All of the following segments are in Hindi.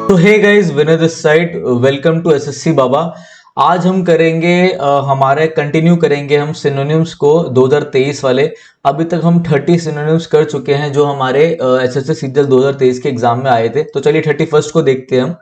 तो hey guys, Vinay this side, welcome to SSC Baba. आज हम करेंगे हमारे कंटिन्यू करेंगे हम सिनोनिम्स को 2023 वाले। अभी तक हम 30 सिनोनिम्स कर चुके हैं जो हमारे एसएससी सीजीएल 2023 के एग्जाम में आए थे। तो चलिए 31st को देखते हैं हम।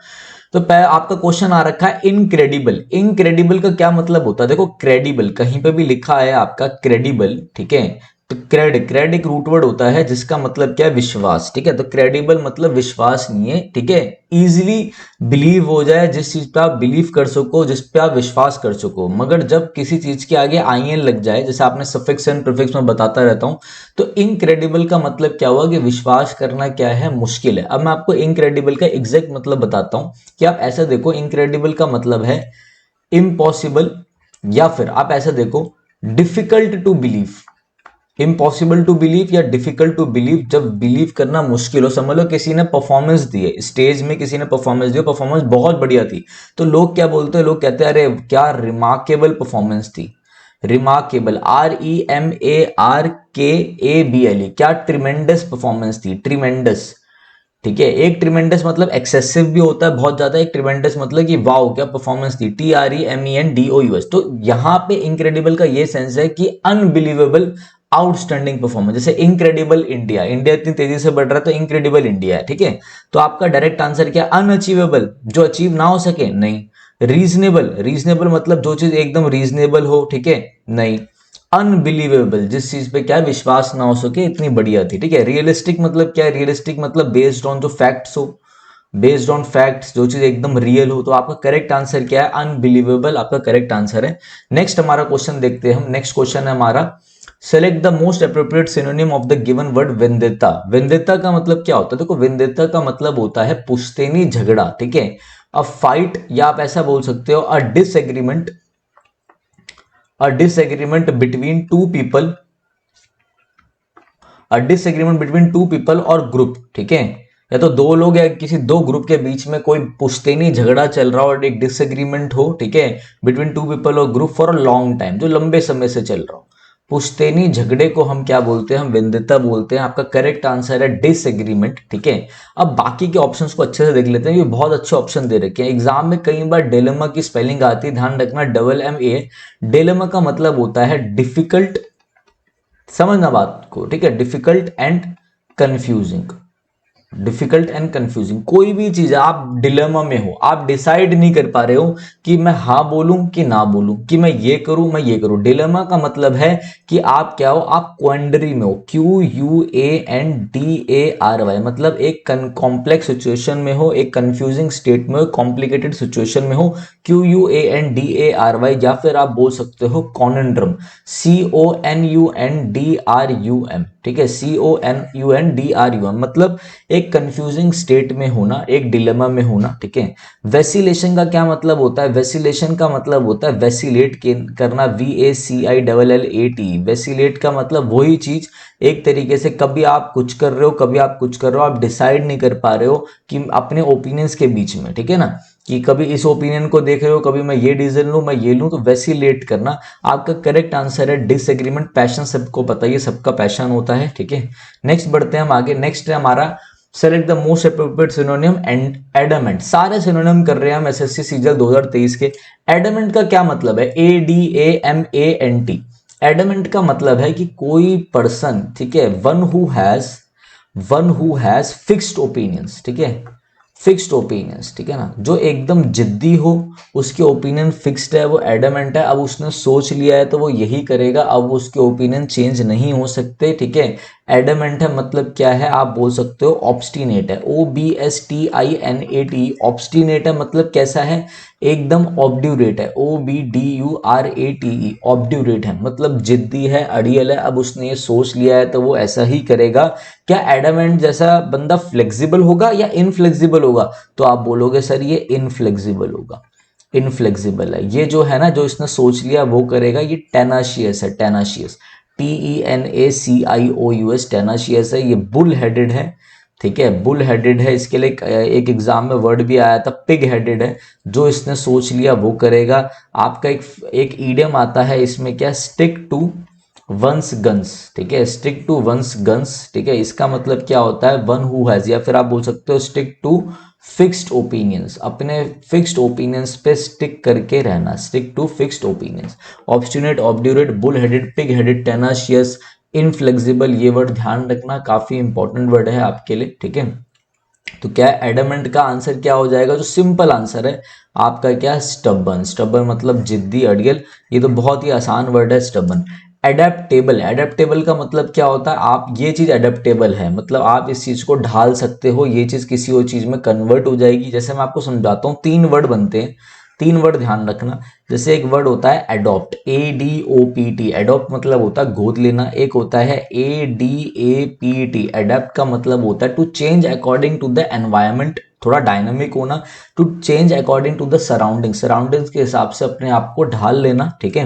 तो आपका क्वेश्चन आ रखा है इनक्रेडिबल। इनक्रेडिबल का क्या मतलब होता है? देखो, क्रेडिबल कहीं पे भी लिखा है आपका क्रेडिबल, ठीक है। तो क्रेड एक रूट वर्ड होता है जिसका मतलब क्या है? विश्वास, ठीक है। तो क्रेडिबल मतलब विश्वसनीय, ठीक है। इजीली बिलीव हो जाए, जिस चीज पे आप बिलीव कर सको, जिस पे आप विश्वास कर सको। मगर जब किसी चीज के आगे आईएन लग जाए, जैसे आपने सफिक्स एंड प्रीफिक्स में बताता रहता हूं, तो इनक्रेडिबल का मतलब क्या हुआ कि विश्वास करना क्या है? मुश्किल है। अब मैं आपको इनक्रेडिबल का एग्जैक्ट मतलब बताता हूं कि आप ऐसा देखो, इनक्रेडिबल का मतलब है इम्पॉसिबल, या फिर आप ऐसा देखो difficult to believe. Impossible to believe या डिफिकल्ट टू बिलीव, जब बिलीव करना मुश्किल हो। समझ लो किसी ने परफॉर्मेंस दी है स्टेज में, किसी ने परफॉर्मेंस दी, परफॉर्मेंस बहुत बढ़िया थी, तो लोग क्या बोलते हैं? लोग कहते हैं अरे क्या रिमार्केबल परफॉर्मेंस थी। रिमार्केबल, REMARKABLE, क्या ट्रिमेंडस परफॉर्मेंस थी, ट्रिमेंडस, ठीक है। एक ट्रिमेंडस मतलब एक्सेसिव भी होता है, बहुत ज्यादा। एक ट्रिमेंडस मतलब कि वाओ क्या परफॉर्मेंस थी, TREMENDOUS। तो यहां पे इनक्रेडिबल का ये सेंस है कि अनबिलीवेबल, आउटस्टैंडिंग परफॉर्मेंस। जैसे इनक्रेडिबल इंडिया, इंडिया इतनी तेजी से बढ़ रहा है तो इनक्रेडिबल इंडिया है, ठीक है। तो आपका डायरेक्ट आंसर क्या? अनअचीवेबल, जो अचीव ना हो सके, नहीं। रीजनेबल, रीजनेबल मतलब जो चीज एकदम रीजनेबल हो, ठीक है, नहीं। अनबिलीवेबल, जिस चीज पे क्या विश्वास ना हो सके, इतनी बढ़िया थी, ठीक है। रियलिस्टिक मतलब क्या है? रियलिस्टिक मतलब बेस्ड ऑन जो फैक्ट्स हो, बेस्ड ऑन फैक्ट्स, जो चीज एकदम रियल हो। तो आपका करेक्ट आंसर क्या है? अनबिलीवेबल आपका करेक्ट आंसर है। नेक्स्ट हमारा क्वेश्चन देखते हैं हम। नेक्स्ट क्वेश्चन है हमारा, select the most appropriate synonym of the given word vendetta. Vendetta का मतलब क्या होता है? देखो, वेंदेता का मतलब होता है पुश्तैनी झगड़ा, ठीक है। अ फाइट, या आप ऐसा बोल सकते हो अ डिसएग्रीमेंट, अ डिसएग्रीमेंट बिटवीन टू पीपल, अ डिसएग्रीमेंट बिटवीन टू पीपल और ग्रुप, ठीक है। या तो दो लोग या किसी दो ग्रुप के बीच में कोई पुश्तैनी झगड़ा चल रहा हो और एक डिसएग्रीमेंट हो, ठीक है, बिटवीन टू पीपल और group for a long time, जो लंबे समय से चल रहा हो। पुश्तैनी झगड़े को हम क्या बोलते हैं? हम वेंदिता बोलते हैं। आपका करेक्ट आंसर है डिसएग्रीमेंट, ठीक है। अब बाकी के ऑप्शंस को अच्छे से देख लेते हैं। ये बहुत अच्छे ऑप्शन दे रखे हैं। एग्जाम में कई बार डिलेमा की स्पेलिंग आती है, ध्यान रखना, DMA। डिलेमा का मतलब होता है डिफिकल्ट, समझना बात को, ठीक है, difficult and confusing. Difficult and confusing, कोई भी चीज है, आप डिलेमा में हो, आप डिसाइड नहीं कर पा रहे हो कि मैं हाँ बोलूं कि ना बोलूं, कि मैं ये करूं मैं ये करूं। डिलेमा का मतलब है कि आप क्या हो? आप क्वेंडरी में हो। QUANDARY, मतलब एक कॉम्प्लेक्स सिचुएशन में हो, एक कंफ्यूजिंग स्टेट में हो, कॉम्प्लिकेटेड सिचुएशन में हो। QUANDARY, या फिर आप बोल सकते हो कॉनन्ड्रम, CONUNDRUM, ठीक है। CONUNDRUM मतलब एक कंफ्यूजिंग स्टेट में होना, एक डिलेमा में होना, ठीक है। वेसिलेशन का क्या मतलब होता है? वेसिलेशन का मतलब होता है वेसिलेट करना, VACILLAT। वेसिलेट का मतलब वही चीज, एक तरीके से कभी आप कुछ कर रहे हो, कभी आप कुछ कर रहे हो, आप डिसाइड नहीं कर पा रहे हो कि अपने ओपिनियंस के बीच में, ठीक है ना, कि कभी इस ओपिनियन को देख रहे हो, कभी मैं ये डिसीजन लूं, मैं ये लूं, तो वेसिलेट करना। आपका करेक्ट आंसर है डिसएग्रीमेंट। पैशन सबको पता है, ये सबका पैशन होता है, ठीक है। नेक्स्ट बढ़ते हैं हम आगे। नेक्स्ट है हमारा, select the most appropriate synonym and adamant. सारे सिनोनिम कर रहे हैं हम एसएससी सीजीएल 2023 के। एडमेंट का क्या मतलब है? ADAMANT। एडमेंट का मतलब है कि कोई पर्सन, ठीक है, one who has fixed opinions, ठीक है, फिक्स्ड ओपिनियंस, ठीक है ना, जो एकदम जिद्दी हो, उसके ओपिनियन फिक्स्ड है, वो एडमेंट है। अब उसने सोच लिया है तो वो यही करेगा, अब उसके ओपिनियन चेंज नहीं हो सकते, ठीक है। एडमेंट है मतलब क्या है? आप बोल सकते हो ऑब्स्टिनेट है, OBSTINAT। ऑब्स्टिनेट है मतलब कैसा है? एकदम ऑब्ड्यूरेट है, OBDURATE। ऑब्ड्यूरेट है मतलब जिद्दी है, अड़ियल है। अब उसने ये सोच लिया है तो वो ऐसा ही करेगा। क्या एडमेंट जैसा बंदा फ्लेक्सिबल होगा या इनफ्लेक्सिबल होगा? तो आप बोलोगे सर ये इनफ्लेक्सिबल होगा, इनफ्लेक्सिबल है। ये जो है ना, जो इसने सोच लिया वो करेगा, ये टेनाशियस है, टेनाशियस, TENACIOUS, टेनाशियस है। ये बुल हेडेड है, ठीक है, बुल हेडेड है। इसके लिए एक एग्जाम में वर्ड भी आया था, पिग हेडेड है। जो इसने सोच लिया वो करेगा। आपका एक ईडियम आता है इसमें, क्या? स्टिक टू वंस गन्स, ठीक है, स्टिक टू वंस गन्स, ठीक है। इसका मतलब क्या होता है? वन हु हैज, या फिर आप बोल सकते हो स्टिक टू फिक्स्ड ओपिनियंस, अपने फिक्स्ड ओपिनियंस पे स्टिक करके रहना, stick to fixed opinions. Obstinate, obdurate, bull headed, pig headed, tenacious, inflexible, ये वर्ड ध्यान रखना, काफी इंपॉर्टेंट वर्ड है आपके लिए, ठीक है। तो क्या एडमेंट का आंसर क्या हो जाएगा, जो सिंपल आंसर है आपका, क्या, स्टबन। स्टबन मतलब जिद्दी, अड़ियल, ये तो बहुत ही आसान वर्ड है स्टबन। एडेप्टेबल, एडेप्टेबल का मतलब क्या होता है, आप ये चीज एडेप्टेबल है, मतलब आप इस चीज को ढाल सकते हो, ये चीज किसी और चीज में कन्वर्ट हो जाएगी। जैसे मैं आपको समझाता हूँ, तीन वर्ड बनते हैं, तीन वर्ड ध्यान रखना। जैसे एक वर्ड होता है एडॉप्ट, ADOPT, एडॉप्ट मतलब होता है गोद लेना। एक होता है ADAPT, एडेप्ट का मतलब होता है to change according to the environment, थोड़ा डायनामिक होना, to change according to the surrounding, surroundings के हिसाब से अपने आप को ढाल लेना, ठीक है,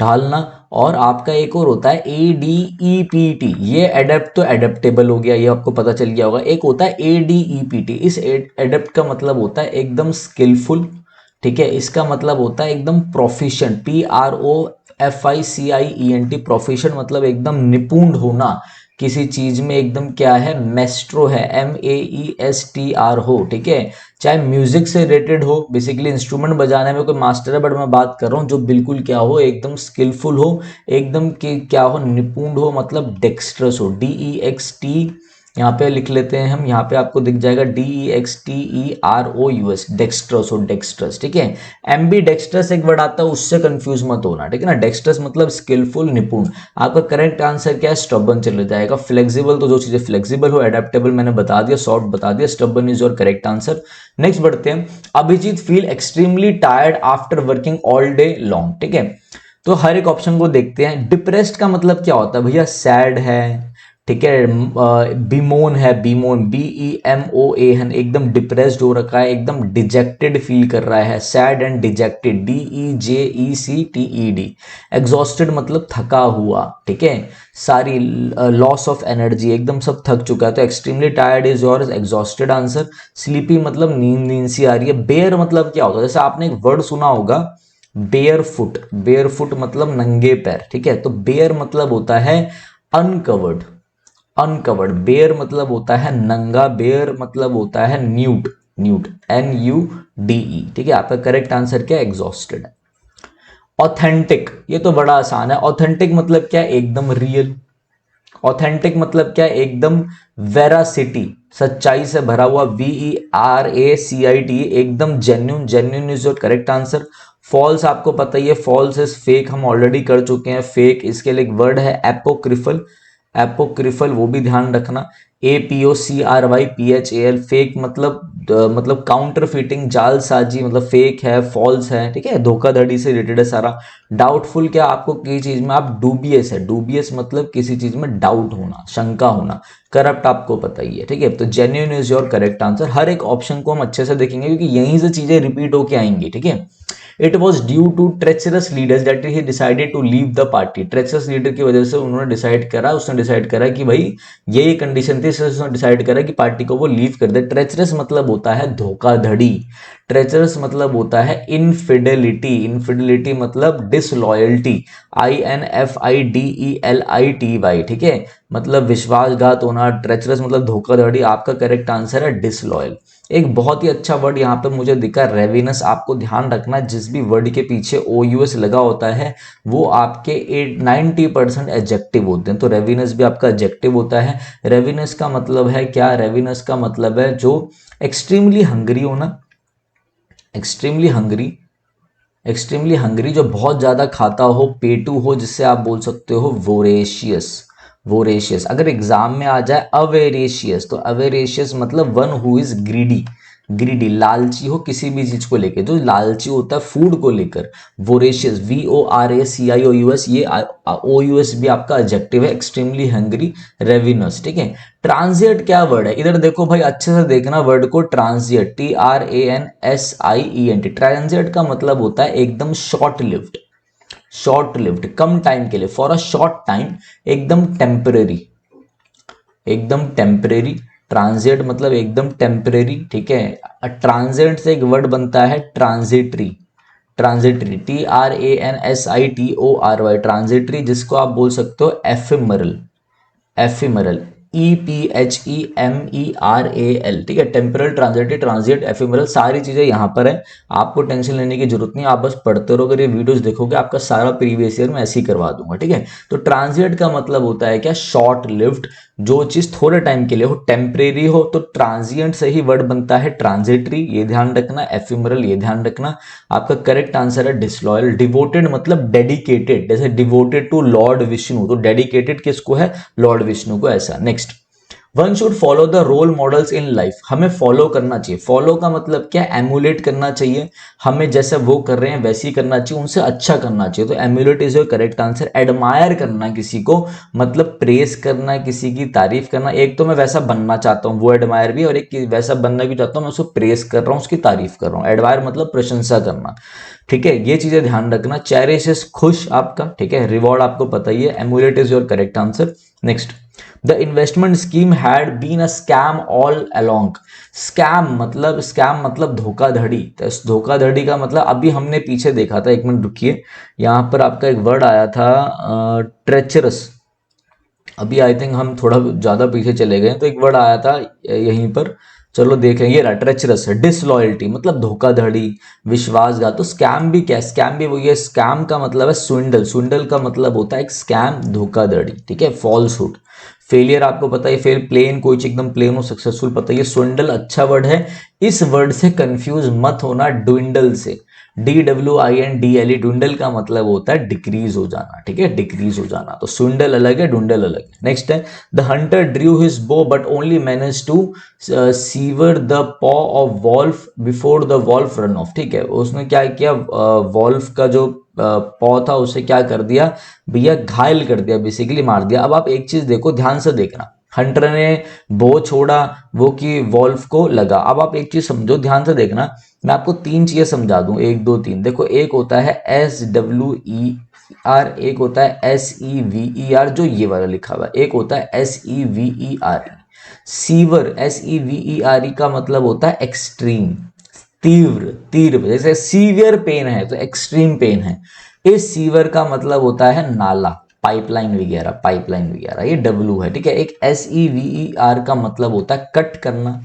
ढालना। और आपका एक और होता है ADEPT, ये एडेप्ट तो एडेप्टेबल हो गया, ये आपको पता चल गया होगा। एक होता है ADEPT, इस एडेप्ट का मतलब होता है एकदम स्किलफुल, ठीक है, इसका मतलब होता है एकदम प्रोफिशिएंट, PROFICIENT, प्रोफिशिएंट मतलब एकदम निपुण होना किसी चीज में, एकदम क्या है, मेस्ट्रो है, MEESTR हो, ठीक है। चाहे म्यूजिक से रिलेटेड हो, बेसिकली इंस्ट्रूमेंट बजाने में कोई मास्टर है, बट मैं बात कर रहा हूँ जो बिल्कुल क्या हो, एकदम स्किलफुल हो, एकदम क्या हो, निपुण हो, मतलब डेक्स्ट्रस हो, DEXT, यहाँ पे लिख लेते हैं हम, यहाँ पे आपको दिख जाएगा DEXTEROUS, डेक्स्ट्रस हो, डेक्स्ट्रस, ठीक है। एम्बी डेक्स्ट्रस एक वर्ड आता है, उससे कंफ्यूज मत होना, ठीक है ना। डेक्स्ट्रस मतलब स्किलफुल, निपुण। आपका करेक्ट आंसर क्या है, स्टबन चले जाएगा। फ्लेक्सिबल तो जो चीजें फ्लेक्सिबल हो, एडेप्टेबल मैंने बता दिया, शॉर्ट बता दिया, stubborn is your correct answer. Next बढ़ते हैं। Abhijeet feel extremely tired after working all day long, ठीक है। तो हर एक ऑप्शन को देखते हैं। डिप्रेस्ड का मतलब क्या होता है भैया, सैड है, ठीक है। बीमोन है, बीमोन, BEMOAN, एकदम डिप्रेस्ड हो रखा है, एकदम डिजेक्टेड फील कर रहा है, sad and dejected, DEJECTED। Exhausted मतलब थका हुआ, ठीक है, सारी लॉस ऑफ एनर्जी, एकदम सब थक चुका है, तो extremely tired is your exhausted answer. Sleepy मतलब नींद नींद सी आ रही है। बेयर मतलब क्या होता है, जैसे आपने एक वर्ड सुना होगा बेयर फुट, बेयर फुट मतलब नंगे पैर, ठीक है। तो बेयर मतलब होता है अनकवर्ड, अनकवर्ड। बेयर मतलब होता है नंगा, बेयर मतलब होता है न्यूड, न्यूड, NUDE, ठीक है। आपका करेक्ट आंसर क्या है, एग्जॉस्टेड। ऑथेंटिक, ये तो बड़ा आसान है। ऑथेंटिक मतलब क्या है, एकदम रियल। ऑथेंटिक मतलब क्या है, एकदम वेरासिटी, सच्चाई से भरा हुआ, VERACIT, एकदम genuine, genuine is your correct answer. False आपको पता ही है, फॉल्स इज फेक, हम ऑलरेडी कर चुके हैं फेक। इसके लिए एक वर्ड है एपोक्रिफल, एपोक्रिफल वो भी ध्यान रखना। APOCRYPHAL, फेक मतलब काउंटर फिटिंग, जालसाजी, मतलब फेक है, फॉल्स है, ठीक है, धोखाधड़ी से रिलेटेड है सारा। डाउटफुल क्या, आपको किसी चीज में आप डूबियस है, डूबियस मतलब किसी चीज में डाउट होना, शंका होना। करप्ट आपको पता ही है, ठीक है। तो genuine is your correct answer. हर एक ऑप्शन को हम अच्छे से देखेंगे क्योंकि यहीं से चीजें रिपीट होके आएंगी, ठीक है। It was due to treacherous leaders that he decided to leave the party, treacherous leader की वजह से उन्होंने डिसाइड करा, उसने डिसाइड करा कि भाई ये कंडीशन थी, इसलिए उसने डिसाइड करा कि पार्टी को वो लीव कर दे। ट्रेचरस मतलब होता है धोखाधड़ी, ट्रेचरस मतलब होता है इनफिडेलिटी, इनफिडेलिटी मतलब डिसलॉयल्टी, INFIDELITY, ठीक है, मतलब विश्वासघात होना। ट्रेचरस मतलब धोखाधड़ी, आपका करेक्ट आंसर है डिसलॉयल। एक बहुत ही अच्छा वर्ड यहाँ पे मुझे दिखा, रेविनस। आपको ध्यान रखना जिस भी वर्ड के पीछे OUS लगा होता है वो आपके 90% एडजेक्टिव होते हैं, तो रेविनस भी आपका एडजेक्टिव होता है। रेविनस का मतलब है क्या, रेविनस का मतलब है जो एक्सट्रीमली हंग्री होना, एक्सट्रीमली हंग्री, एक्सट्रीमली हंग्री जो बहुत ज्यादा खाता हो, पेटू हो, जिससे आप बोल सकते हो वोरेशियस, वोरेशियस। अगर एग्जाम में आ जाए अवेरेशियस, तो अवेरेशियस मतलब one who is greedy, greedy लालची हो किसी भी चीज को लेकर, जो लालची होता है फूड को लेकर, वोरेशियस, VORACIOUS, ये OUS भी आपका एडजेक्टिव है, एक्सट्रीमली हंग्री, रेविनस, ठीक है। ट्रांजिएंट क्या वर्ड है, इधर देखो भाई, अच्छे से देखना वर्ड को, ट्रांजिएंट, TRANSIENT। ट्रांजिएंट का मतलब होता है एकदम शॉर्ट लिव्ड, शॉर्ट लिव्ड, कम टाइम के लिए, फॉर अ शॉर्ट टाइम, एकदम टेम्परेरी, एकदम टेम्परेरी। ट्रांजिएंट मतलब एकदम टेम्परेरी, ठीक है। ट्रांजिएंट से एक वर्ड बनता है ट्रांजिटरी, ट्रांजिटरी, TRANSITORY, ट्रांजिटरी, जिसको आप बोल सकते हो एफिमरल, एफिमरल। TEMPERAL, ठीक है, टेम्परल, ट्रांजिटिव, ट्रांजिएंट, एफिमरल, सारी चीजें यहाँ पर है। आपको टेंशन लेने की जरूरत नहीं, आप बस पढ़ते रहो। अगर ये वीडियोस देखोगे आपका सारा प्रीवियस ईयर में ऐसे ही करवा दूंगा, ठीक है। तो ट्रांजिएंट का मतलब होता है क्या, शॉर्ट लिव्ड, जो चीज थोड़े टाइम के लिए हो, टेम्परेरी हो। तो ट्रांजिएंट से ही वर्ड बनता है ट्रांजिटरी, ये ध्यान रखना। एफिमरल, ये ध्यान रखना। आपका करेक्ट आंसर है डिसलॉयल। डिवोटेड मतलब डेडिकेटेड, जैसे डिवोटेड टू लॉर्ड विष्णु, तो डेडिकेटेड किसको है, लॉर्ड विष्णु को, ऐसा। Next, one should follow the role models in life, हमें फॉलो करना चाहिए। फॉलो का मतलब क्या, एमुलेट करना चाहिए, हमें जैसा वो कर रहे हैं वैसे ही करना चाहिए, उनसे अच्छा करना चाहिए। तो emulate is your correct answer. Admire करना किसी को मतलब प्रेस करना, किसी की तारीफ करना। एक तो मैं वैसा बनना चाहता हूँ, वो एडमायर भी, और एक वैसा बनना भी चाहता हूँ, मैं उसको प्रेस कर रहा हूँ, उसकी तारीफ कर रहा हूँ। एडमायर मतलब प्रशंसा करना, ठीक है, ये चीजें ध्यान रखना। चेरिश इज खुश आपका, ठीक है। रिवॉर्ड आपको पता ही है। Emulate is your correct answer. Next, the investment scheme had been a scam all along. Scam मतलब धोखाधड़ी। तो इस धोखाधड़ी का मतलब अभी हमने पीछे देखा था, एक मिनट रुकिए, यहां पर आपका एक वर्ड आया था ट्रेचरस। अभी आई थिंक हम थोड़ा ज्यादा पीछे चले गए, तो एक वर्ड आया था यहीं पर, चलो देखें, ये रहा ट्रेचरस है। डिसलॉयल्टी मतलब धोखाधड़ी, विश्वासघात। तो स्कैम भी क्या है, स्कैम भी वही है। स्कैम का मतलब है स्विंडल, स्विंडल का मतलब होता है एक स्कैम, धोखाधड़ी, ठीक है। फॉल्सहुड। फेलियर आपको पता है, फेल, प्लेन, कोई चीज एकदम प्लेन हो, सक्सेसफुल पता है। स्विंडल अच्छा वर्ड है, इस वर्ड से कंफ्यूज मत होना ड्विंडल से। DWINDLE, ड्विंडल का मतलब होता है डिक्रीज हो जाना, ठीक है, डिक्रीज हो जाना। तो स्विंडल अलग है, ड्विंडल अलग है। नेक्स्ट है, the hunter drew his bow but only manage to sever the paw of wolf before the wolf run off, ठीक है। उसने क्या किया, वॉल्फ का जो पॉ था उसे क्या कर दिया भैया, घायल कर दिया, बेसिकली मार दिया। अब आप एक चीज देखो, ध्यान से देखना, हंटर ने बो छोड़ा, वो कि वॉल्फ को लगा। अब आप एक चीज समझो, ध्यान से देखना, मैं आपको तीन चीजें समझा दूं, एक दो तीन। देखो, एक होता है SWER, एक होता है SEVER, जो ये वाला लिखा हुआ है, एक होता है SEVER। सीवर, SEVERE का मतलब होता है एक्सट्रीम, तीव्र, तीव्र। जैसे सीवियर पेन है तो एक्सट्रीम पेन है। इस सीवर का मतलब होता है नाला, पाइपलाइन वगैरह, पाइपलाइन वगैरह, ये डब्लू है, ठीक है। एक SEVER का मतलब होता है कट करना,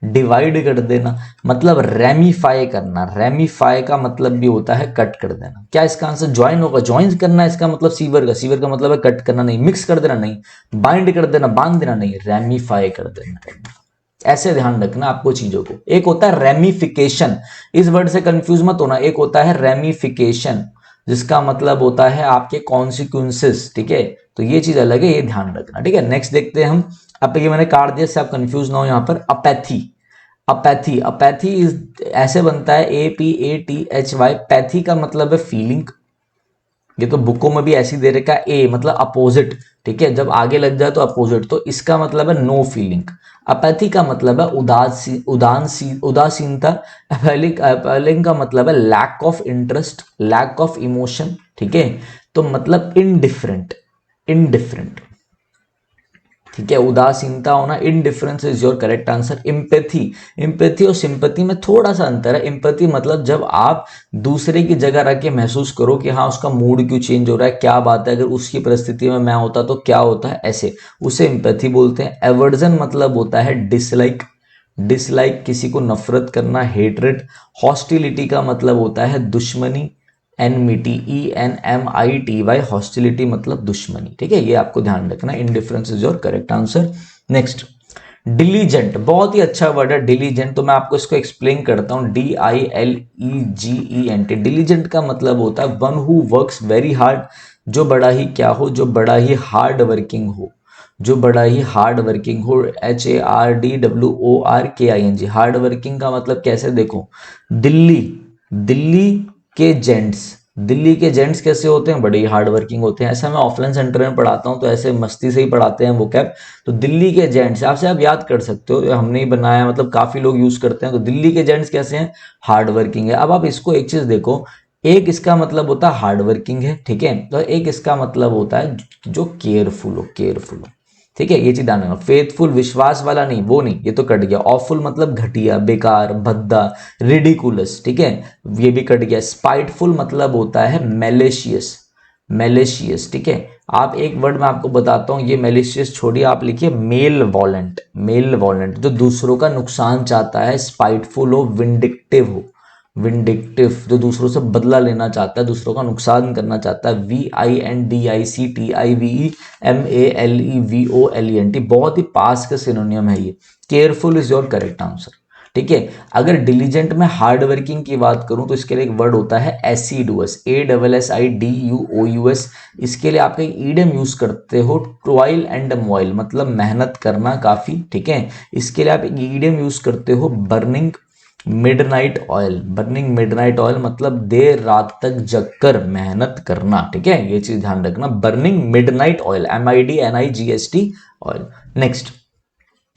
डिवाइड कर देना, मतलब रेमिफाई करना। रेमिफाई का मतलब भी होता है कट कर देना। क्या इसका आंसर ज्वाइन होगा, ज्वाइन करना इसका मतलब सीवर का, सीवर का मतलब है कट करना, नहीं मिक्स कर देना, नहीं बाइंड कर देना, बांध देना, नहीं रेमिफाई कर देना। ऐसे ध्यान रखना आपको चीजों को। एक होता है रेमिफिकेशन, इस वर्ड से कंफ्यूज मत होना। एक होता है रेमिफिकेशन, जिसका मतलब होता है आपके कॉन्सिक्वेंसेस, ठीक है। तो ये चीज अलग है, ये ध्यान रखना, ठीक है। नेक्स्ट देखते हैं हम। अब ये मैंने काट दिया, से आप कंफ्यूज ना हो। यहां पर अपैथी, अपैथी, अपैथी ऐसे बनता है APATHY। पैथी का मतलब है फीलिंग, ये तो बुकों में भी ऐसी दे रखा है। ए मतलब अपोजिट, ठीक है, जब आगे लग जाए तो अपोजिट, तो इसका मतलब है नो फीलिंग। अपैथी का मतलब है उदासीनता। अपैलिंग का मतलब है lack of interest, lack of emotion, ठीक है। तो मतलब इनडिफरेंट, इनडिफरेंट, ठीक है। उदासीनता होना, indifference is your correct answer. Empathy, empathy और सिंपैथी में थोड़ा सा अंतर है। इम्पैथी मतलब जब आप दूसरे की जगह रख के महसूस करो कि हाँ उसका मूड क्यों चेंज हो रहा है, क्या बात है, अगर उसकी परिस्थिति में मैं होता तो क्या होता है, ऐसे, उसे इम्पैथी बोलते हैं। एवर्जन मतलब होता है डिसलाइक, डिसलाइक किसी को नफरत करना, हेटरेट। हॉस्टिलिटी का मतलब होता है दुश्मनी, एनमिटी, ENMITY, हॉस्टिलिटी मतलब दुश्मनी, ठीक है। ये आपको ध्यान रखना। Indifference is your correct answer. Next, diligent, बहुत ही अच्छा वर्ड है डिलीजेंट। तो मैं आपको इसको एक्सप्लेन करता हूं। DILEGENT। डिलीजेंट का मतलब होता है one who works very hard, जो बड़ा ही क्या हो, जो बड़ा ही हार्ड वर्किंग हो, जो बड़ा ही हार्ड वर्किंग हो। HARDWORKING। हार्ड वर्किंग का मतलब कैसे, देखो, दिल्ली, दिल्ली के जेंट्स, दिल्ली के जेंट्स कैसे होते हैं, बड़े ही हार्ड वर्किंग होते हैं। ऐसा मैं ऑफलाइन सेंटर में पढ़ाता हूं, तो ऐसे मस्ती से ही पढ़ाते हैं वो कैब। तो दिल्ली के जेंट्स आपसे आप याद कर सकते हो, हमने ही बनाया, मतलब काफी लोग यूज करते हैं। तो दिल्ली के जेंट्स कैसे हैं, हार्ड वर्किंग है। अब आप इसको एक चीज देखो, एक इसका मतलब होता है हार्ड वर्किंग है, ठीक है, तो एक इसका मतलब होता है जो केयरफुल हो, केयरफुल हो, ठीक है। ये चीज ध्यान रखना। फेथफुल विश्वास वाला नहीं, वो नहीं, ये तो कट गया। ऑफुल मतलब घटिया, बेकार, भद्दा, रिडिकुलस, ठीक है, ये भी कट गया। स्पाइटफुल मतलब होता है मैलिशियस, मैलिशियस, ठीक है। आप एक वर्ड मैं आपको बताता हूँ, ये मैलिशियस छोड़िए, आप लिखिए मेल वॉलेंट। मेल वॉलेंट जो दूसरों का नुकसान चाहता है, स्पाइटफुल हो, विंडिक्टिव हो, विंडिक्टिव जो दूसरों से बदला लेना चाहता है, दूसरों का नुकसान करना चाहता है, VINDICTIVEMALEVOLENT, बहुत ही पास का सिनोनियम है ये। Careful is your correct answer, ठीक है। अगर डिलीजेंट में हार्ड वर्किंग की बात करूं तो इसके लिए एक वर्ड होता है एसिडुअस, ASSIDUOUS। इसके लिए आप एक ईडियम यूज करते हो, टॉयल एंड मॉइल, मतलब मेहनत करना काफी, ठीक है। इसके लिए आप एक ईडियम यूज करते हो, burning midnight oil. Burning midnight oil मतलब देर रात तक जगकर मेहनत करना, ठीक है, ये चीज ध्यान रखना। Burning midnight oil, MIDNIGST oil. Next,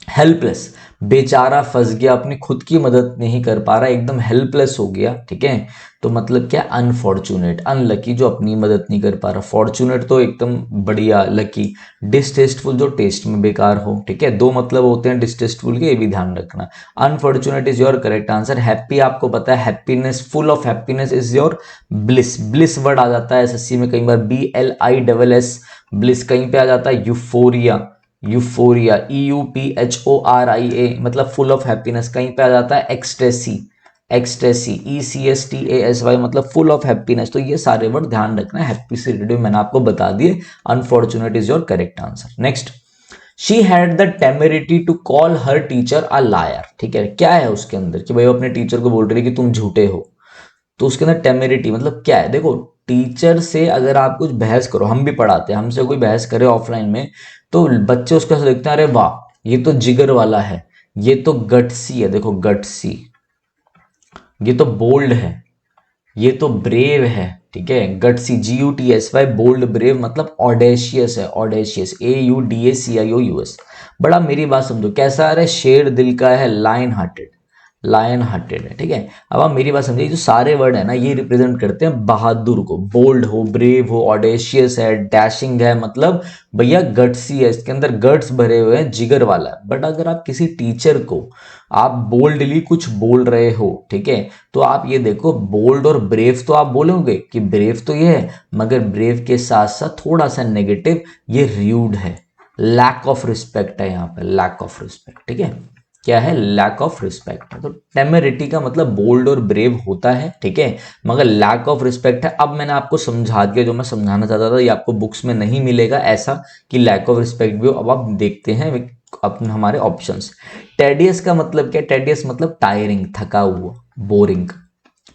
helpless, बेचारा फंस गया, अपनी खुद की मदद नहीं कर पा रहा, एकदम हेल्पलेस हो गया, ठीक है। तो मतलब क्या, अनफॉर्चुनेट, अनलकी जो अपनी मदद नहीं कर पा रहा, फॉर्चुनेट तो एकदम बढ़िया, लकी। डिसटेस्टफुल जो टेस्ट में बेकार हो, ठीक है, दो मतलब होते हैं डिसटेस्टफुल के, ये भी ध्यान रखना। Unfortunate is your correct answer. Happy आपको पता है, happiness, full of happiness is your bliss. Bliss word आ जाता है SSC में कई बार, BLISS, ब्लिस। कहीं पे आ जाता है यूफोरिया, यूफोरिया, EUPHORIA, मतलब फुल ऑफ हैप्पीनेस। कहीं पे आ जाता है एक्सटेसी, एक्सटेसी, ECSTASY, मतलब फुल ऑफ हैप्पीनेस। तो ये सारे वर्ड ध्यान रखना है, हैप्पी से रिलेटेड मैंने आपको बता दिए। Unfortunate is your correct answer. Next, she had the temerity to call her teacher a liar, ठीक है। क्या है उसके अंदर कि भाई वो अपने टीचर को बोल रही है कि तुम झूठे हो। तो उसके अंदर टेमेरिटी मतलब क्या है, देखो टीचर से अगर आप कुछ बहस करो, हम भी पढ़ाते हैं, हमसे कोई बहस करे ऑफलाइन में, तो बच्चे उसका देखते हैं, अरे वाह ये तो जिगर वाला है, ये तो गट्सी है, देखो गट्सी, ये तो बोल्ड है, ये तो ब्रेव है, ठीक है। गट्सी, GUTSY, बोल्ड, ब्रेव मतलब ऑडेशियस है, ऑडेशियस, AUDACIOUS। बड़ा मेरी बात समझो, कैसा है, शेर दिल का है, लायन हार्टेड, लायन हार्टेड है, ठीक है। अब आप मेरी बात समझिए, जो सारे वर्ड है ना ये रिप्रेजेंट करते हैं बहादुर को, बोल्ड हो, ब्रेव हो, ऑडेशियस है, डैशिंग है, मतलब भैया गट्सी है, इसके अंदर गट्स भरे हुए हैं, जिगर वाला है। बट अगर आप किसी टीचर को आप बोल्डली कुछ बोल रहे हो, ठीक है, तो आप ये देखो, बोल्ड और ब्रेव तो आप बोलोगे कि ब्रेव तो ये है, मगर ब्रेव के साथ साथ थोड़ा सा नेगेटिव, ये र्यूड है, लैक ऑफ रिस्पेक्ट है यहाँ पे, लैक ऑफ रिस्पेक्ट, ठीक है। क्या है, लैक ऑफ रिस्पेक्ट। तो टेमेरिटी का मतलब बोल्ड और ब्रेव होता है, ठीक है, मगर लैक ऑफ रिस्पेक्ट है। अब मैंने आपको समझा दिया जो मैं समझाना चाहता था, ये आपको बुक्स में नहीं मिलेगा ऐसा कि लैक ऑफ रिस्पेक्ट भी हो। अब आप देखते हैं अपने हमारे ऑप्शंस। टेडियस का मतलब क्या, टेडियस मतलब टायरिंग, थका हुआ, boring,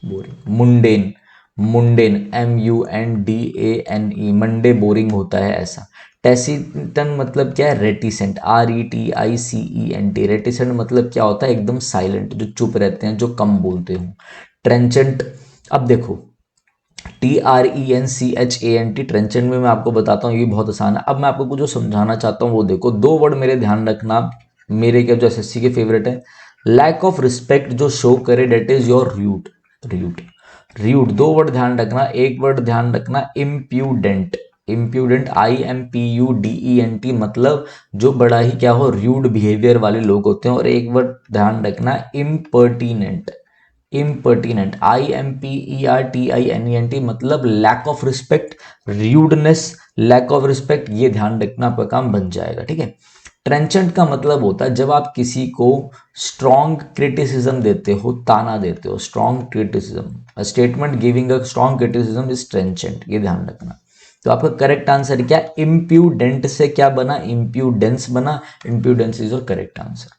boring. Mundane, mundane, MUNDANE, Monday boring होता है ऐसा। टेसिटन मतलब क्या है, रेटिसेंट, RETICENT, रेटिसेंट मतलब क्या होता है, एकदम साइलेंट, जो चुप रहते हैं, जो कम बोलते हो। ट्रेंचेंट, अब देखो TRENCHANT, ट्रेंचेंट में मैं आपको बताता हूँ, ये बहुत आसान है। अब मैं आपको कुछ जो समझाना चाहता हूँ वो देखो, दो वर्ड मेरे ध्यान रखना, मेरे क्या जो SSC के फेवरेट है। लैक ऑफ रिस्पेक्ट जो शो करे, that is your rude, rude, rude. दो वर्ड ध्यान रखना, एक वर्ड ध्यान रखना, इम्प्यूडेंट, इम्प्यूडेंट, IMPUDENT, मतलब जो बड़ा ही क्या हो, र्यूड बिहेवियर वाले लोग होते हैं। और एक वर्ड ध्यान रखना, इम्पर्टिनेंट, इम्पर्टिनेंट, IMPERTINENT, मतलब lack of respect, rudeness, lack of respect, ये ध्यान रखना, आपका काम बन जाएगा, ठीक है। ट्रेंचेंट का मतलब होता है जब आप किसी को स्ट्रॉन्ग क्रिटिसिज्म देते हो, ताना देते हो, strong criticism, statement giving a strong criticism is trenchant, ये ध्यान रखना। तो आपका करेक्ट आंसर क्या, इम्प्यूडेंट से क्या बना, इम्प्यूडेंस बना, impudence is your correct answer.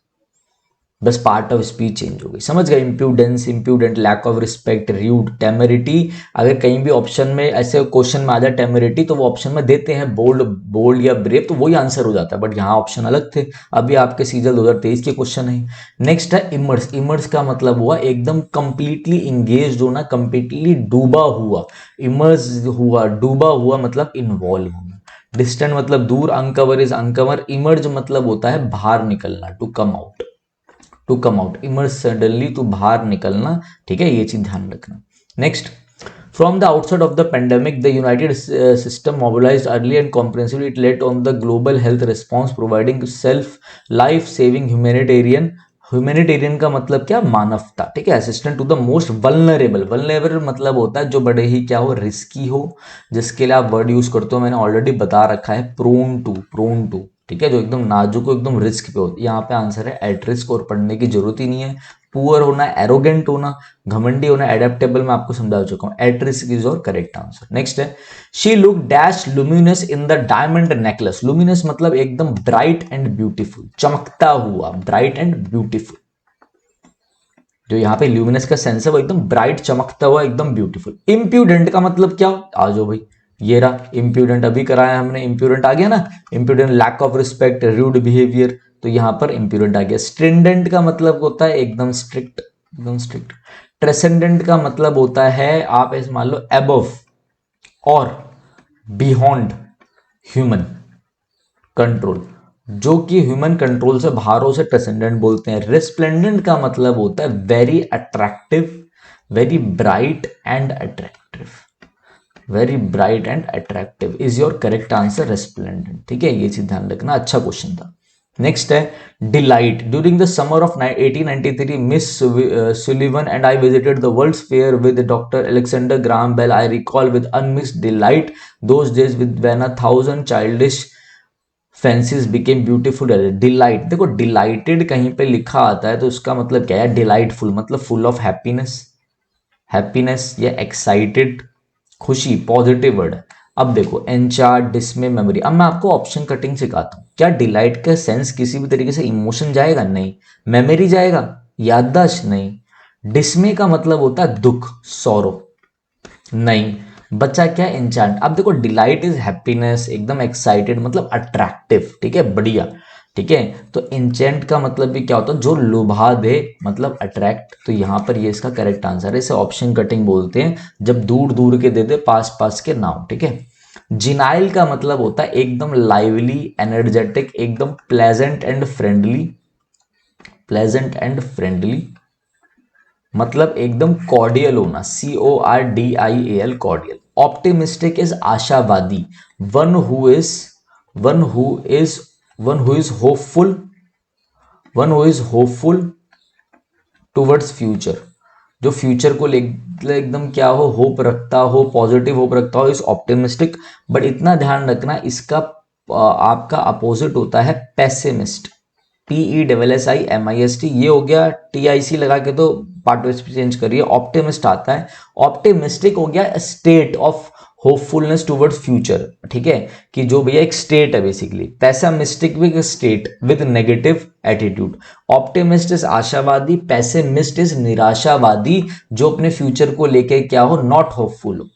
बस पार्ट ऑफ स्पीच चेंज हो गई, समझ गए। इंप्यूडेंस, इंप्यूडेंट, लैक ऑफ रिस्पेक्ट, र्यूड, टेमरिटी। अगर कहीं भी ऑप्शन में ऐसे क्वेश्चन में आ जाए टेमरिटी, तो वो ऑप्शन में देते हैं बोल्ड, बोल्ड या ब्रेव, तो वही आंसर हो जाता है, बट यहाँ ऑप्शन अलग थे। अभी आपके सीजल 2023 के क्वेश्चन है। नेक्स्ट है इमर्स। इमर्स का मतलब हुआ एकदम कंप्लीटली इंगेज होना, कंप्लीटली डूबा हुआ, इमर्स हुआ, डूबा हुआ मतलब इन्वॉल्व होना। डिस्टेंट मतलब दूर, अनकवर इज अनकवर। इमर्ज मतलब होता है बाहर निकलना, to come out, to come out, emerge suddenly, तो बाहर निकलना, ठीक है, ये चीज ध्यान रखना। Next, from the outside of the pandemic the united system mobilised early and comprehensively, it led on the global health response, providing self life saving humanitarian humanitarian का मतलब क्या, मानवता, ठीक है। Assistant to the most vulnerable, vulnerable मतलब होता है जो बड़े ही क्या हो, रिस्की हो, जिसके लिए आप वर्ड यूज करते हो मैंने ऑलरेडी बता रखा है, प्रोन टू, प्रोन टू, ठीक है, जो एकदम नाजुक हो, एकदम रिस्क पे हो। यहाँ पे आंसर है एट रिस्क, और पढ़ने की जरूरत ही नहीं है। पुअर होना, एरोगेंट होना, घमंडी होना, एडेप्टेबल, मैं आपको समझा चुका हूँ। At risk is your correct answer. Next है, she look dash luminous in the diamond necklace. Luminous मतलब एकदम ब्राइट एंड ब्यूटीफुल, चमकता हुआ, ब्राइट एंड ब्यूटीफुल। जो यहाँ पे ल्यूमिनस का सेंस है वो एकदम ब्राइट, चमकता हुआ, एकदम ब्यूटीफुल। इम्प्यूडेंट का मतलब क्या, आ जाओ भाई, ये रहा इम्प्यूडेंट, अभी कराया हमने, इम्प्यूडेंट आ गया ना। Impudent, lack of respect, rude behaviour, तो यहाँ पर इम्प्यूडेंट आ गया। स्ट्रिंडेंट का मतलब होता है एकदम स्ट्रिक्ट, एकदम स्ट्रिक्ट। ट्रेसेंडेंट का मतलब होता है, आप ऐसे मान लो, एबव और बियॉन्ड ह्यूमन कंट्रोल, जो कि ह्यूमन कंट्रोल से बाहर हो, से ट्रेसेंडेंट बोलते हैं। रिस्प्लेंडेंट का मतलब होता है very attractive, very bright and attractive, very bright and attractive is your correct answer, resplendent, ठीक है, ये चीज ध्यान रखना, अच्छा क्वेश्चन था। नेक्स्ट है, delight. During the summer of 1893 Miss Sullivan and I visited the world's fair with doctor Alexander Graham Bell. I recall with unmissed delight those days with when a thousand childish fancies became beautiful. Delight, देखो डिलाइटेड कहीं पे लिखा आता है तो उसका मतलब क्या है, डिलाइटफुल मतलब फुल ऑफ हैप्पीनेस, हैप्पीनेस या एक्साइटेड, खुशी, पॉजिटिव वर्ड है। अब देखो, एनचार्ट, डिसमे, मेमोरी। अब मैं आपको ऑप्शन कटिंग सिखाता हूँ। क्या डिलाइट का सेंस किसी भी तरीके से इमोशन जाएगा, नहीं। मेमोरी जाएगा, याददाश्त, नहीं। डिसमे का मतलब होता है दुख, सौरो, नहीं। बच्चा क्या, एंचांट। अब देखो, डिलाइट इज हैप्पीनेस, एकदम एक्साइटेड, मतलब अट्रैक्टिव, ठीक है, बढ़िया, ठीक है। तो एंचेंट का मतलब भी क्या होता है, जो लुभा दे, मतलब अट्रैक्ट। तो यहां पर ये इसका करेक्ट आंसर है। इसे ऑप्शन कटिंग बोलते हैं, जब दूर दूर के दे दे, पास पास के ना हो, ठीक है। जिनाइल का मतलब होता है एकदम लाइवली, एनर्जेटिक, एकदम pleasant and friendly, pleasant and friendly, मतलब एकदम कॉर्डियल होना, CORDIAL, कॉर्डियल। ऑप्टिमिस्टिक इज आशावादी, one who is one who is one who is hopeful, one who is hopeful towards future, जो फ्यूचर को एकदम क्या हो, होप रखता हो, पॉजिटिव होप रखता हो, इज ऑप्टिमिस्टिक। बट इतना ध्यान रखना, इसका आपका अपोजिट होता है पेसिमिस्ट, PESSIMIST। ये हो गया, TIC लगा के तो पार्ट चेंज करिए, ऑप्टिमिस्ट आता है। ऑप्टिमिस्टिक हो गया state of hopefulness towards future, ठीक है, कि जो भैया एक स्टेट है बेसिकली। पेसिमिस्टिक भी state with negative attitude. Optimist is आशावादी, पेसिमिस्ट इज निराशावादी, जो अपने फ्यूचर को लेके क्या हो, नॉट होपफुल हो,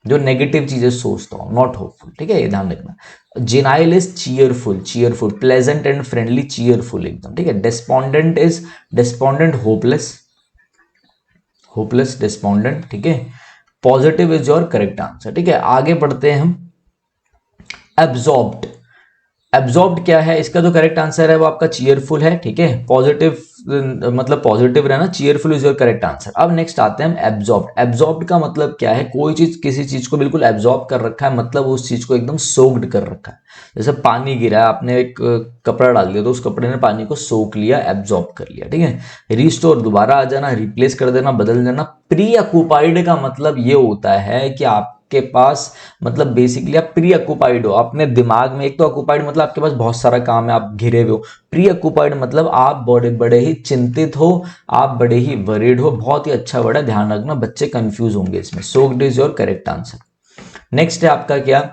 जो नेगेटिव चीजें सोचता हो, नॉट होपफुल, ठीक है, ये ध्यान रखना। Genial is cheerful, cheerful, pleasant and friendly, cheerful एकदम, ठीक है। Despondent is despondent, hopeless, hopeless, despondent, ठीक है। Positive is your correct answer, ठीक है। आगे बढ़ते हैं हम। एब्जॉर्ब्ड, एब्जॉर्ब्ड क्या है, इसका जो करेक्ट आंसर है वो आपका चीयरफुल है, ठीक है। पॉजिटिव मतलब पॉजिटिव रहना, cheerful is your correct answer. अब नेक्स्ट आते हैं हम एब्जॉर्ब्ड। एब्जॉर्ब्ड का मतलब क्या है, कोई चीज किसी चीज को बिल्कुल एब्जॉर्ब कर रखा है, मतलब उस चीज को एकदम सोक्ड कर रखा है। जैसे पानी गिरा है, आपने एक कपड़ा डाल दिया तो उस कपड़े ने पानी को सोख लिया, एब्जॉर्ब कर लिया, ठीक है। रिस्टोर, दोबारा आ जाना, रिप्लेस कर देना, बदल देना। प्री ऑक्युपाइड का मतलब ये होता है कि आपके पास, मतलब बेसिकली आप प्री ऑक्युपाइड हो अपने दिमाग में। एक तो ऑक्युपाइड मतलब आपके पास बहुत सारा काम है, आप घिरे हुए हो। प्री ऑक्युपाइड मतलब आप बड़े बड़े ही चिंतित हो, आप बड़े ही वरीड हो। बहुत ही अच्छा वर्ड है, ध्यान रखना, बच्चे कंफ्यूज होंगे इसमें। Soaked is your correct answer. Next है आपका क्या,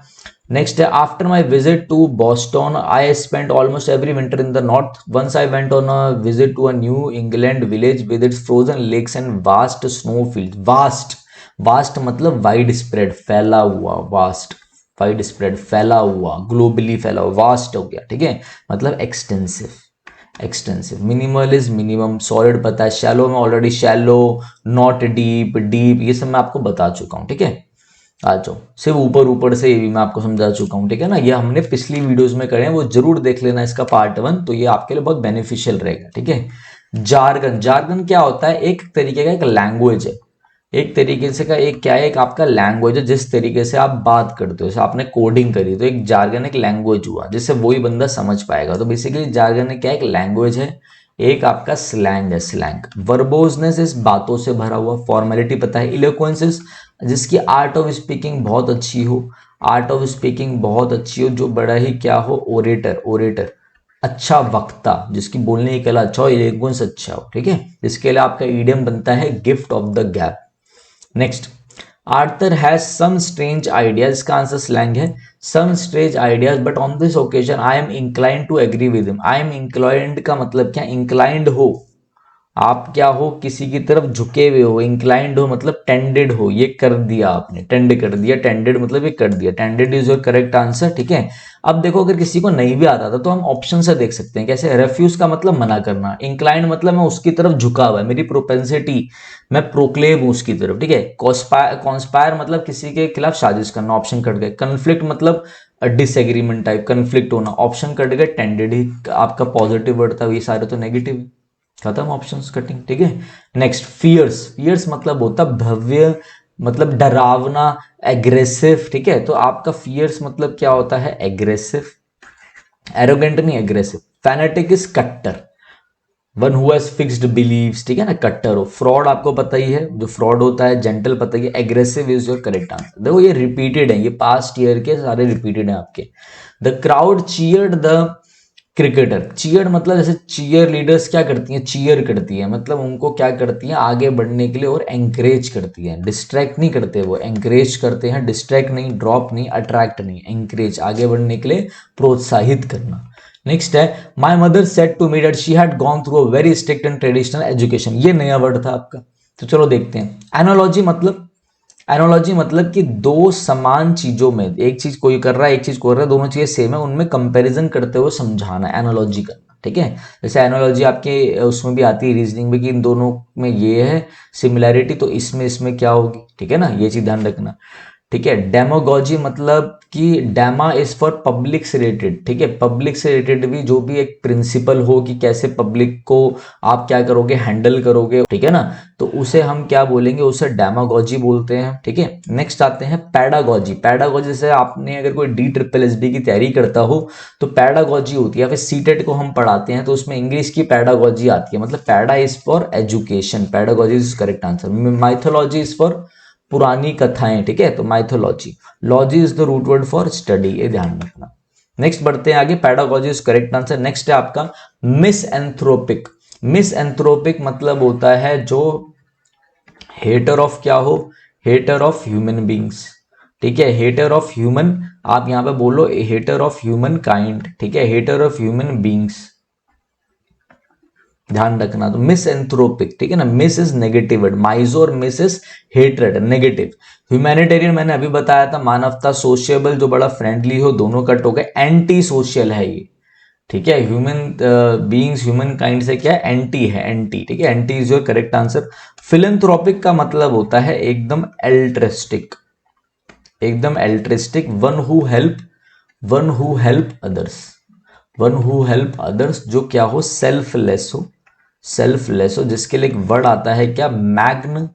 नेक्स्ट है, after my visit to Boston I spent almost every winter in the north. Once I went on a visit to a New England village with its frozen lakes and vast snow field. Vast, vast मतलब वाइड स्प्रेड, फैला हुआ, वास्ट, वाइड स्प्रेड, फैला हुआ, ग्लोबली फैला हुआ, वास्ट हो गया, ठीक है, मतलब extensive, extensive. Minimal is minimum, solid पता है, शैलो में already shallow, not deep, deep, ये सब मैं आपको बता चुका हूं, ठीक है। आ जाओ, सिर्फ ऊपर ऊपर से ये भी मैं आपको समझा चुका हूँ, ठीक है ना। ये हमने पिछली वीडियोस में करे हैं, वो जरूर देख लेना इसका पार्ट 1, तो ये आपके लिए बहुत बेनिफिशियल रहेगा, ठीक है। जार्गन, जार्गन क्या होता है, एक तरीके का एक लैंग्वेज है, एक तरीके से का एक क्या है, एक आपका लैंग्वेज है, जिस तरीके से आप बात करते हो, जैसे आपने कोडिंग करी तो एक जार्गन एक लैंग्वेज हुआ, जिससे वही बंदा समझ पाएगा। तो बेसिकली जार्गन क्या है, एक लैंग्वेज है, एक आपका स्लैंग है, स्लैंग। वर्बोजनेस इस बातों से भरा हुआ, फॉर्मेलिटी पता है। इलोक्वेंस इज जिसकी आर्ट ऑफ स्पीकिंग बहुत अच्छी हो, आर्ट ऑफ स्पीकिंग बहुत अच्छी हो, जो बड़ा ही क्या हो, ओरेटर, ओरेटर, अच्छा वक्ता, जिसकी बोलने की कला अच्छा हो, इलोक्वेंस अच्छा हो, ठीक है। इसके लिए आपका ईडियम बनता है gift of the gap. Next, Arthur has some strange ideas, इसका आंसर स्लैंग है, some strange ideas but on this occasion I am inclined to agree with him. I am inclined का मतलब क्या, इंक्लाइंड हो, आप क्या हो, किसी की तरफ झुके हुए हो, इंक्लाइंड हो मतलब टेंडेड हो, ये कर दिया आपने, टेंड कर दिया, टेंडेड मतलब ये कर दिया, tended is your correct answer, ठीक है। अब देखो अगर किसी को नहीं भी आता था तो हम ऑप्शन से देख सकते हैं कैसे। रेफ्यूज का मतलब मना करना, इंक्लाइंड मतलब मैं उसकी तरफ झुका हुआ है, मेरी प्रोपेंसिटी, मैं प्रोक्लेम हूं उसकी तरफ, ठीक है। कॉन्स्पायर मतलब किसी के खिलाफ साजिश करना, ऑप्शन कट गए। कन्फ्लिक्ट मतलब डिसएग्रीमेंट टाइप, कन्फ्लिक्ट होना, ऑप्शन कट गए। टेंडेड ही आपका पॉजिटिव वर्ड था, ये सारे तो नेगेटिव, खत्म ऑप्शंस कटिंग, ठीक है। नेक्स्ट, फियर्स, फियर्स मतलब होता भव्य, मतलब डरावना, एग्रेसिव, ठीक है। तो आपका फियर्स मतलब क्या होता है, एग्रेसिव, एरोगेंट नहीं, एग्रेसिव। फैनेटिक इज कट्टर, one who has fixed believes, ठीक है ना, कट्टर हो। फ्रॉड आपको पता ही है, जो फ्रॉड होता है, जेंटल पता ही है। Aggressive is your correct answer. देखो ये रिपीटेड है, ये पास्ट ईयर के सारे रिपीटेड हैं आपके। The crowd cheered the cricketer, cheer मतलब जैसे चीयर लीडर्स क्या करती हैं, चीयर करती है, मतलब उनको क्या करती हैं, आगे बढ़ने के लिए, और एंकरेज करती है, डिस्ट्रैक्ट नहीं करते, वो एंकरेज करते हैं, डिस्ट्रैक्ट नहीं, ड्रॉप नहीं, अट्रैक्ट नहीं, एंकरेज, आगे बढ़ने के लिए प्रोत्साहित करना। नेक्स्ट है, my mother said to me that she had gone through a very strict and traditional education, ये नया वर्ड था आपका, तो चलो देखते हैं। एनोलॉजी मतलब, एनोलॉजी मतलब कि दो समान चीजों में, एक चीज कोई कर रहा है, एक चीज कोई कर रहा है, दोनों चीजें सेम है, उनमें कंपैरिजन करते हुए समझाना, एनोलॉजी करना, ठीक है। जैसे एनोलॉजी आपके उसमें भी आती है रीजनिंग में, कि इन दोनों में ये है सिमिलैरिटी, तो इसमें इसमें क्या होगी, ठीक है ना, ये चीज ध्यान रखना, ठीक है। डेमोगॉजी मतलब कि डेमा इज फॉर पब्लिक से रिलेटेड, ठीक है, पब्लिक से रिलेटेड भी जो भी एक प्रिंसिपल हो कि कैसे पब्लिक को आप क्या करोगे, हैंडल करोगे, ठीक है ना, तो उसे हम क्या बोलेंगे, उसे डेमागोजी बोलते हैं, ठीक है। नेक्स्ट आते हैं पैडागोजी। पैडागोजी से आपने अगर कोई DSSD की तैयारी करता हो तो पैडागोजी होती है, या फिर सीटेट को हम पढ़ाते हैं तो उसमें इंग्लिश की पैडागोजी आती है, मतलब paeda is for education, pedagogy is correct answer. Mythology is for पुरानी कथाएं, ठीक है, तो mythology. Logy is the root word for study, ये ध्यान रखना। नेक्स्ट बढ़ते हैं आगे, pedagogy is correct answer. Next है आपका मिस एंथ्रोपिक। मिस एंथ्रोपिक मतलब होता है जो हेटर ऑफ क्या हो, हेटर ऑफ ह्यूमन बींग्स, ठीक है, हेटर ऑफ ह्यूमन, आप यहां पे बोलो हेटर ऑफ ह्यूमन काइंड, ठीक है, हेटर ऑफ ह्यूमन बींग्स, ध्यान रखना। तो मिस एंथ्रोपिक, ठीक है ना, miss is negative word, MyJio और miss is hatred, negative. Humanitarian मैंने अभी बताया था, मानवता। सोशियबल जो बड़ा फ्रेंडली हो, दोनों कट हो गए। एंटी सोशल है ये, ठीक है, ह्यूमन बीइंग्स, ह्यूमन काइंड से क्या है, एंटी है, एंटी, ठीक है, anti is your correct answer. Philanthropic का मतलब होता है एकदम एल्ट्रिस्टिक, एकदम altruistic, one who help others, one who help others, जो क्या हो, सेल्फलेस हो, सेल्फलेस हो, जिसके लिए एक वर्ड आता है क्या, मैग्न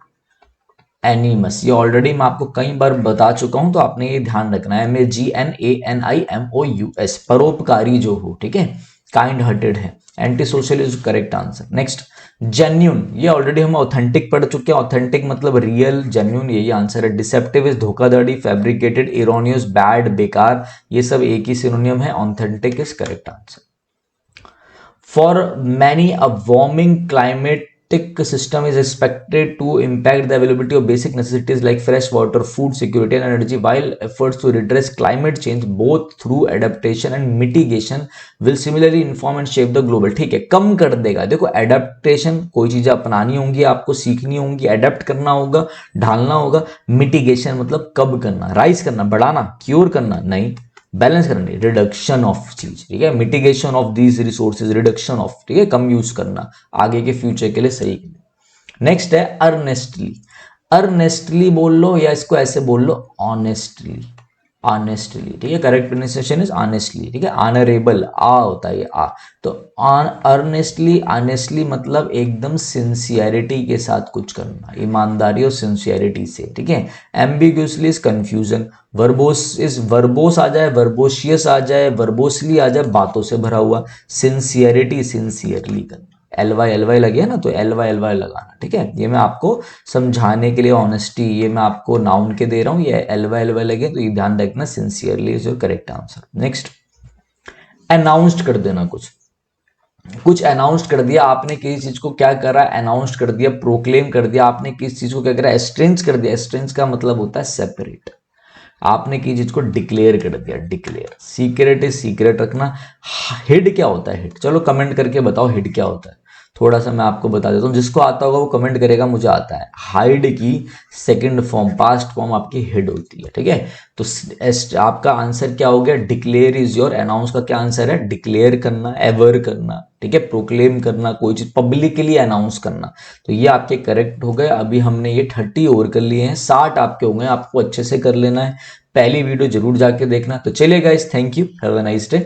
एनिमस। ये ऑलरेडी मैं आपको कई बार बता चुका हूं, तो आपने ये ध्यान रखना है, MAGNANIMOUS, परोपकारी जो हो, ठीक है, काइंड हार्टेड है। Anti social is correct answer. Next, genuine, ये ऑलरेडी हम ऑथेंटिक पढ़ चुके हैं, ऑथेंटिक मतलब रियल, जेन्यून यही आंसर है। डिसेप्टिव इज धोखाधड़ी, फैब्रिकेटेड, इरोनियस, बैड, बेकार, ये सब एक ही सिनोनियम है। Authentic is correct answer. For many, a warming climatic system is expected to impact the availability of basic necessities like fresh water, food security, and energy. While efforts to redress climate change, both through adaptation and mitigation, will similarly inform and shape the global. ठीक है, कम कर देगा। देखो एडेप्टेशन, कोई चीजें अपनानी होंगी, आपको सीखनी होंगी, एडेप्ट करना होगा, ढालना होगा। मिटिगेशन मतलब कब करना, राइज करना, बढ़ाना, क्योर करना नहीं, बैलेंस करना, रिडक्शन ऑफ चीज, ठीक है, mitigation of these resources, reduction of, ठीक है, कम यूज करना, आगे के फ्यूचर के लिए सही के लिए। नेक्स्ट है अर्नेस्टली। अर्नेस्टली बोल लो या इसको ऐसे बोल लो, ऑनेस्टली, ऑनेस्टली, ठीक है, करेक्ट प्रोनाउंसिएशन इज ऑनेस्टली, ठीक है। ऑनरेबल, आ होता है ये, आ, तो ऑन, अर्नेस्टली, ऑनेस्टली मतलब एकदम सिंसियरिटी के साथ कुछ करना, ईमानदारी और सिंसियरिटी से, ठीक है। Ambiguously is confusion, verbose is, verbose आ जाए, वर्बोशियस आ जाए, वर्बोसली आ जाए, बातों से भरा हुआ। सिंसियरिटी, सिंसियरली करना, एल वाई लगे ना, तो एल वाई लगाना, ठीक है। ये मैं आपको समझाने के लिए ऑनेस्टी, ये मैं आपको नाउन के दे रहा हूँ, ये एल वाई लगे तो ये ध्यान रखना, sincerely is your correct answer. Next, announced कर देना, कुछ अनाउंस्ड कर दिया आपने, किसी चीज को क्या करा, अनाउंस्ड कर दिया, प्रोक्लेम कर दिया आपने, किसी चीज को क्या करा, एस्ट्रेंज कर दिया। एस्ट्रेंज का मतलब होता है सेपरेट। आपने किसी चीज को डिक्लेयर कर दिया, डिक्लेयर। सीक्रेट इज सीक्रेट रखना। हिड क्या होता है, हिड, चलो कमेंट करके बताओ हिड क्या होता है। थोड़ा सा मैं आपको बता देता हूँ, जिसको आता होगा वो कमेंट करेगा, मुझे आता है। हाइड की सेकंड फॉर्म, पास्ट फॉर्म आपकी हिड होती है, ठीक है। तो आपका आंसर क्या हो गया, डिक्लेयर इज योर। अनाउंस का क्या आंसर है, डिक्लेयर करना, एवर करना, ठीक है, प्रोक्लेम करना, कोई चीज पब्लिकली अनाउंस करना। तो ये आपके करेक्ट हो गए। अभी हमने ये 30 और कर लिए हैं, 60 आपके हो गए, आपको अच्छे से कर लेना है। पहली वीडियो जरूर जाके देखना। तो चलिए guys, thank you, have a nice day.